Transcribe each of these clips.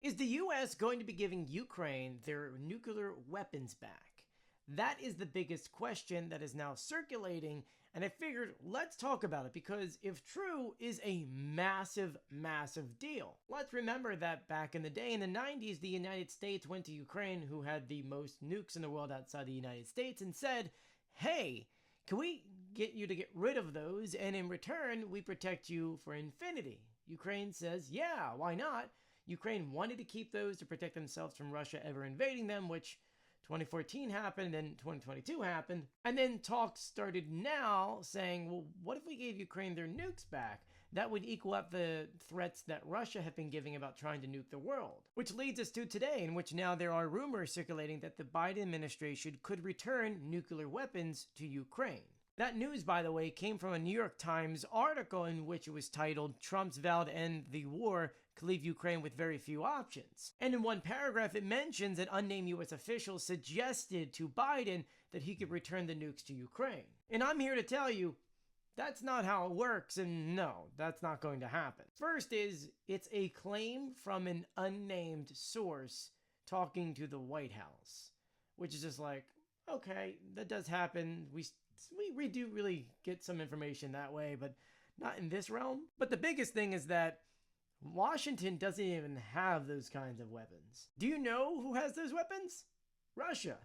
Is the US going to be giving Ukraine their nuclear weapons back? That is the biggest question that is now circulating, and I figured let's talk about it because if true is a massive, massive deal. Let's remember that back in the day in the 90s, the United States went to Ukraine, who had the most nukes in the world outside the United States, and said, hey, can we get you to get rid of those, and in return, we protect you for infinity? Ukraine says, yeah, why not? Ukraine wanted to keep those to protect themselves from Russia ever invading them, which 2014 happened, then 2022 happened, and then talks started now saying, well, what if we gave Ukraine their nukes back? That would equal up the threats that Russia have been giving about trying to nuke the world. Which leads us to today, in which now there are rumors circulating that the Biden administration could return nuclear weapons to Ukraine. That news, by the way, came from a New York Times article in which it was titled, Trump's vow to end the war could leave Ukraine with very few options. And in one paragraph, it mentions an unnamed U.S. official suggested to Biden that he could return the nukes to Ukraine. And I'm here to tell you, that's not how it works, and no, that's not going to happen. First is, it's a claim from an unnamed source talking to the White House, which is just like, okay, that does happen. We do really get some information that way, but not in this realm. But the biggest thing is that Washington doesn't even have those kinds of weapons. Do you know who has those weapons? Russia.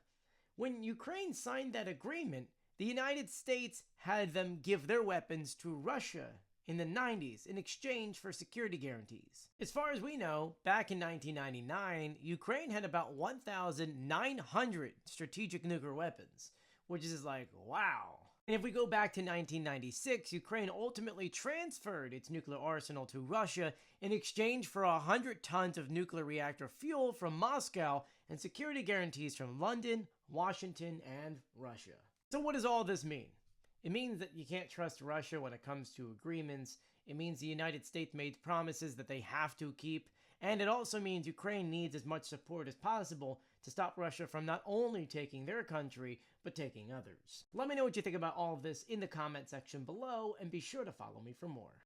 When Ukraine signed that agreement, the United States had them give their weapons to Russia in the 90s in exchange for security guarantees. As far as we know, back in 1999, Ukraine had about 1,900 strategic nuclear weapons, which is like, wow. And if we go back to 1996, Ukraine ultimately transferred its nuclear arsenal to Russia in exchange for 100 tons of nuclear reactor fuel from Moscow and security guarantees from London, Washington, and Russia. So what does all this mean? It means that you can't trust Russia when it comes to agreements. It means the United States made promises that they have to keep. And it also means Ukraine needs as much support as possible to stop Russia from not only taking their country, but taking others. Let me know what you think about all of this in the comment section below, and be sure to follow me for more.